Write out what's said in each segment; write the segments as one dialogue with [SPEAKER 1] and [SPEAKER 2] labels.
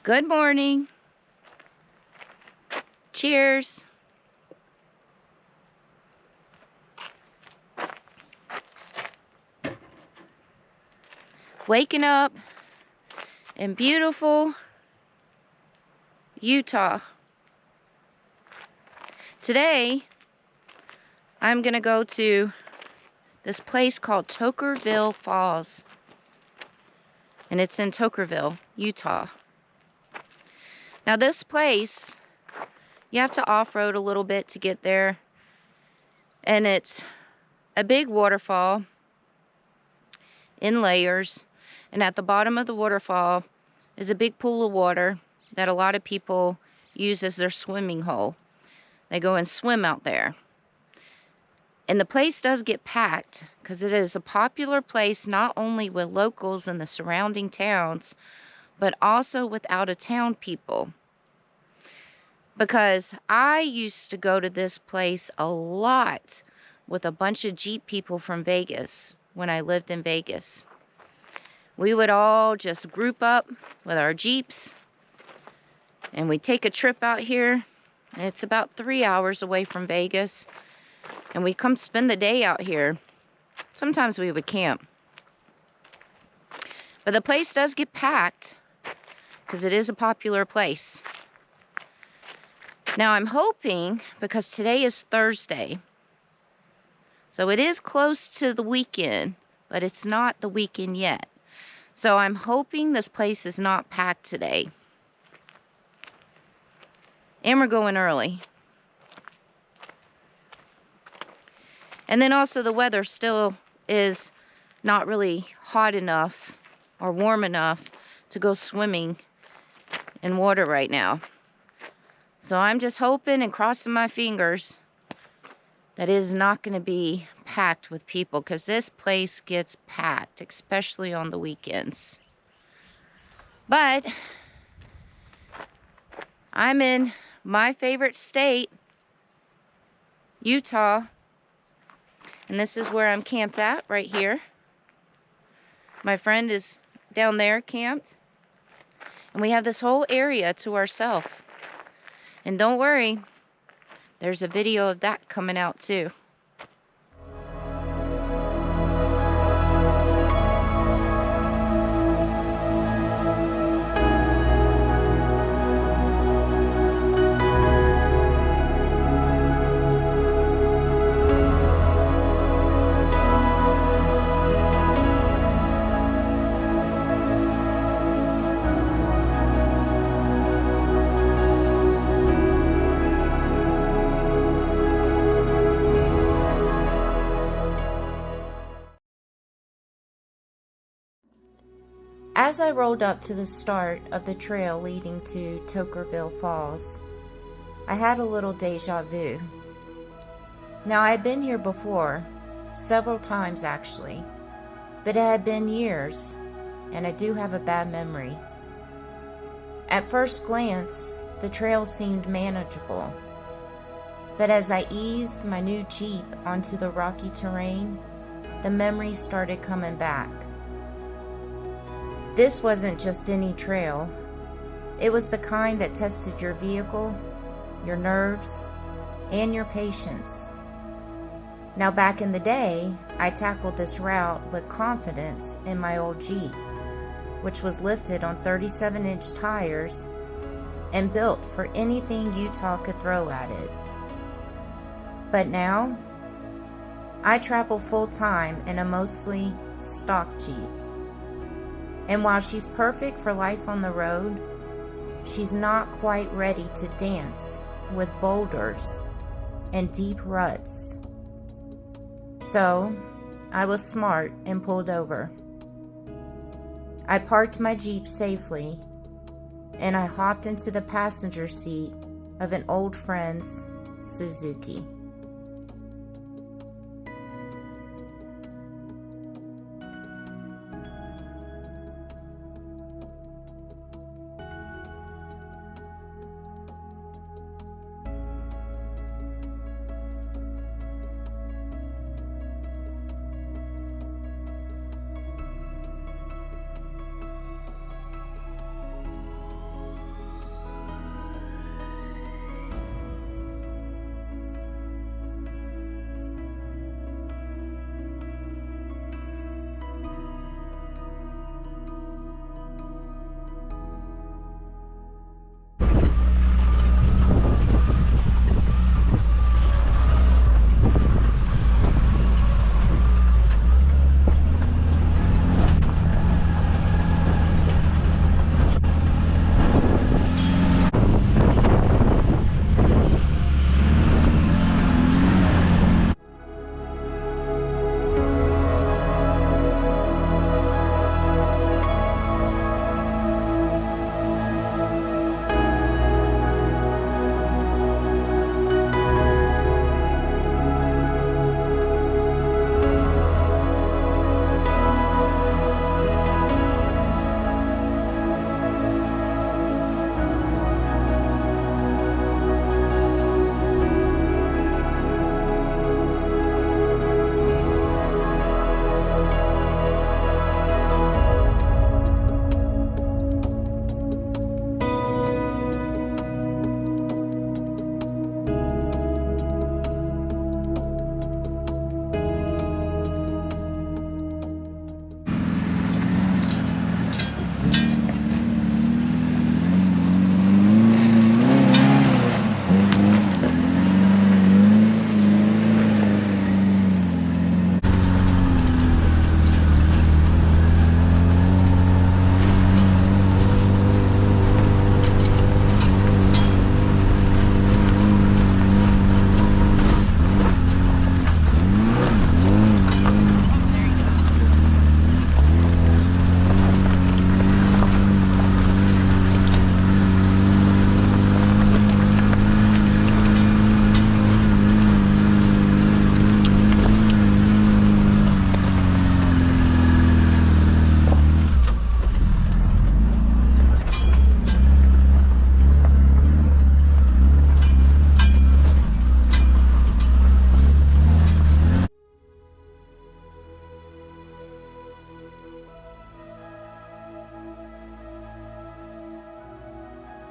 [SPEAKER 1] Good morning. Cheers. Waking up in beautiful Utah. Today, I'm gonna go to this place called Toquerville Falls. And it's in Toquerville, Utah. Now this place, you have to off-road a little bit to get there. And it's a big waterfall in layers. And at the bottom of the waterfall is a big pool of water that a lot of people use as their swimming hole. They go and swim out there. And the place does get packed because it is a popular place not only with locals in the surrounding towns, but also with out-of-town people. Because I used to go to this place a lot with a bunch of Jeep people from Vegas when I lived in Vegas. We would all just group up with our Jeeps and we'd take a trip out here. It's about 3 hours away from Vegas. And we'd come spend the day out here. Sometimes we would camp. But the place does get packed because it is a popular place. Now I'm hoping, because today is Thursday, so it is close to the weekend, but it's not the weekend yet. So I'm hoping this place is not packed today. And we're going early. And then also the weather still is not really hot enough or warm enough to go swimming in water right now. So I'm just hoping and crossing my fingers that it is not going to be packed with people, because this place gets packed, especially on the weekends. But I'm in my favorite state, Utah. And this is where I'm camped at, right here. My friend is down there camped. And we have this whole area to ourselves. And don't worry, there's a video of that coming out too. As I rolled up to the start of the trail leading to Toquerville Falls, I had a little deja vu. Now, I had been here before, several times actually, but it had been years, and I do have a bad memory. At first glance, the trail seemed manageable, but as I eased my new Jeep onto the rocky terrain, the memories started coming back. This wasn't just any trail. It was the kind that tested your vehicle, your nerves, and your patience. Now, back in the day, I tackled this route with confidence in my old Jeep, which was lifted on 37-inch tires and built for anything Utah could throw at it. But now, I travel full-time in a mostly stock Jeep. And while she's perfect for life on the road, she's not quite ready to dance with boulders and deep ruts. So, I was smart and pulled over. I parked my Jeep safely, and I hopped into the passenger seat of an old friend's Suzuki.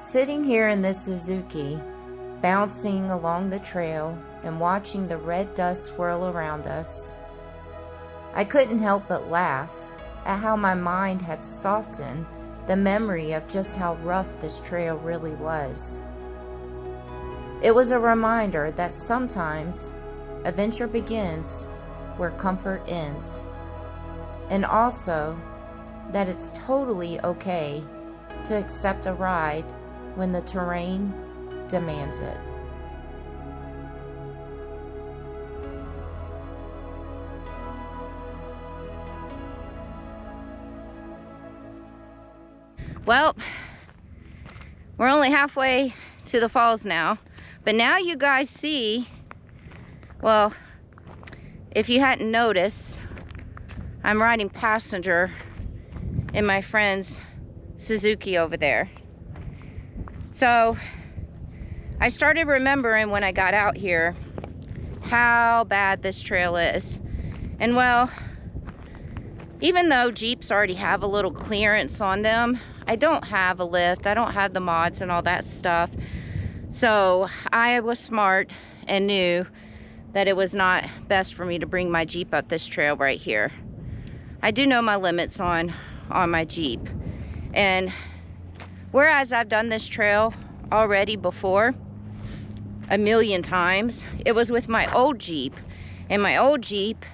[SPEAKER 1] Sitting here in this Suzuki, bouncing along the trail and watching the red dust swirl around us, I couldn't help but laugh at how my mind had softened the memory of just how rough this trail really was. It was a reminder that sometimes adventure begins where comfort ends, and also that it's totally okay to accept a ride when the terrain demands it.
[SPEAKER 2] Well, we're only halfway to the falls now, but now you guys see, well, if you hadn't noticed, I'm riding passenger in my friend's Suzuki over there. So I started remembering when I got out here how bad this trail is. And well, even though Jeeps already have a little clearance on them, I don't have a lift, I don't have the mods and all that stuff. So I was smart and knew that it was not best for me to bring my Jeep up this trail right here. I do know my limits on my Jeep. And whereas I've done this trail already before, a million times, it was with my old Jeep. And my old Jeep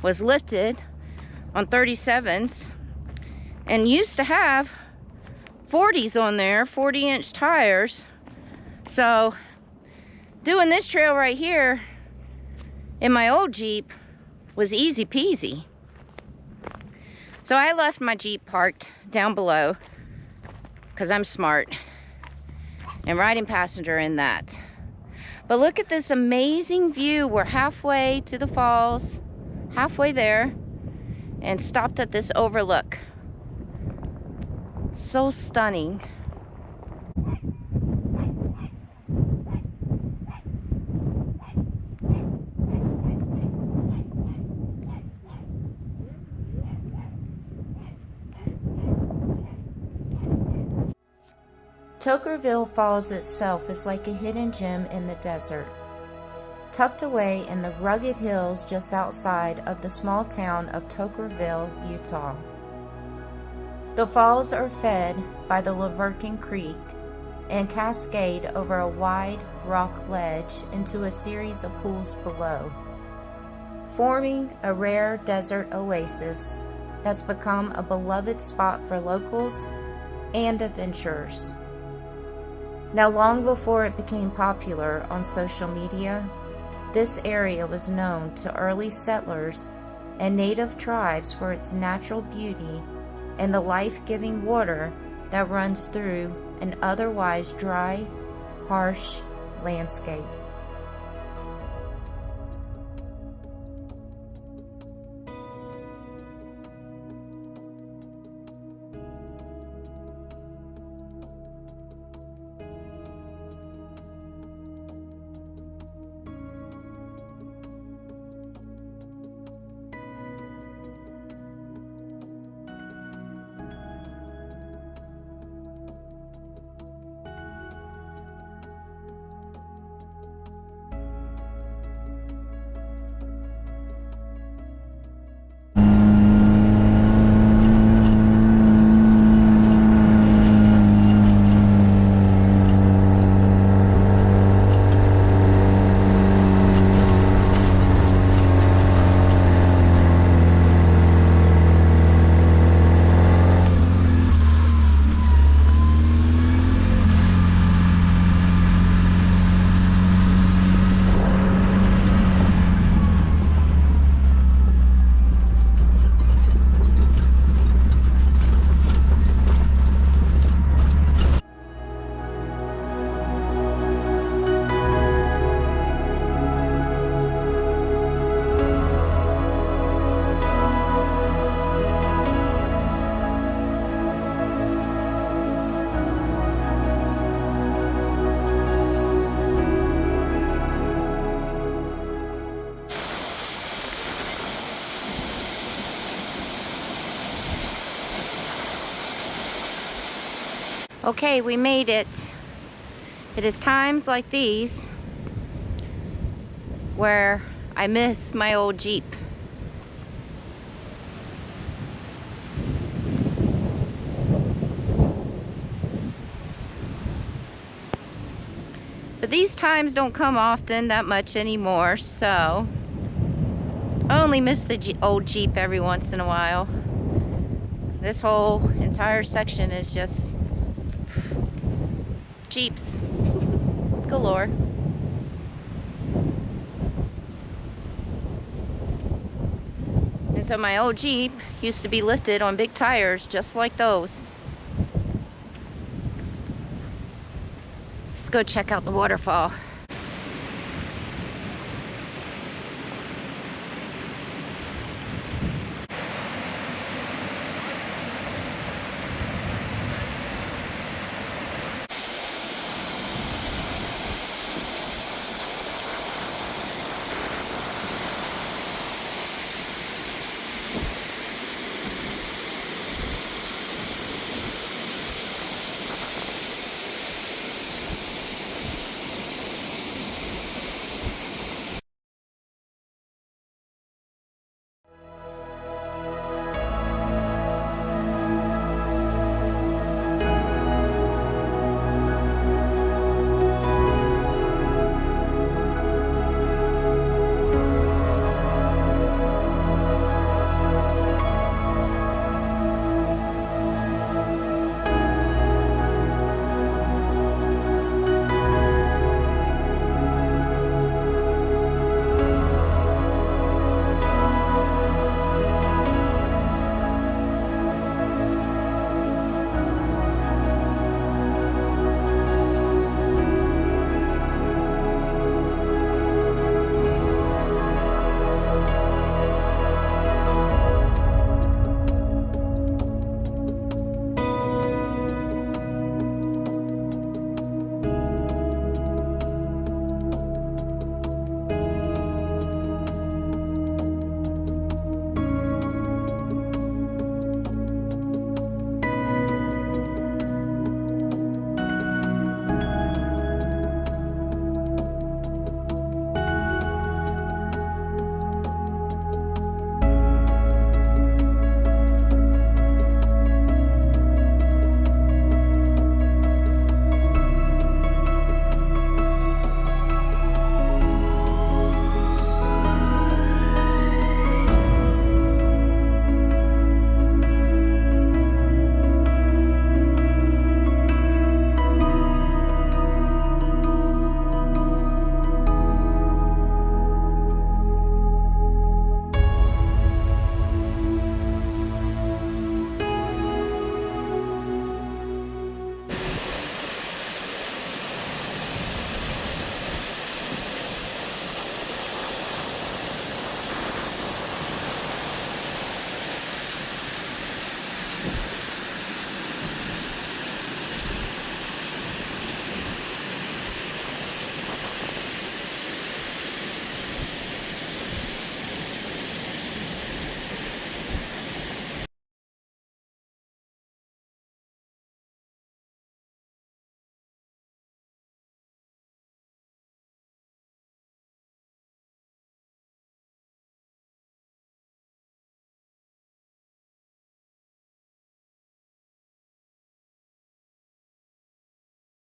[SPEAKER 2] was lifted on 37s and used to have 40s on there, 40-inch tires. So doing this trail right here in my old Jeep was easy peasy. So I left my Jeep parked down below because I'm smart and riding passenger in that. But look at this amazing view. We're halfway to the falls, halfway there, and stopped at this overlook. So stunning.
[SPEAKER 1] Toquerville Falls itself is like a hidden gem in the desert, tucked away in the rugged hills just outside of the small town of Toquerville, Utah. The falls are fed by the Laverkin Creek and cascade over a wide rock ledge into a series of pools below, forming a rare desert oasis that's become a beloved spot for locals and adventurers. Now, long before it became popular on social media, this area was known to early settlers and native tribes for its natural beauty and the life-giving water that runs through an otherwise dry, harsh landscape.
[SPEAKER 2] Okay, we made it It is times like these where I miss my old Jeep. But these times don't come often that much anymore, so I only miss the old Jeep every once in a while. This whole entire section is just Jeeps galore. And so my old Jeep used to be lifted on big tires just like those. Let's go check out the waterfall.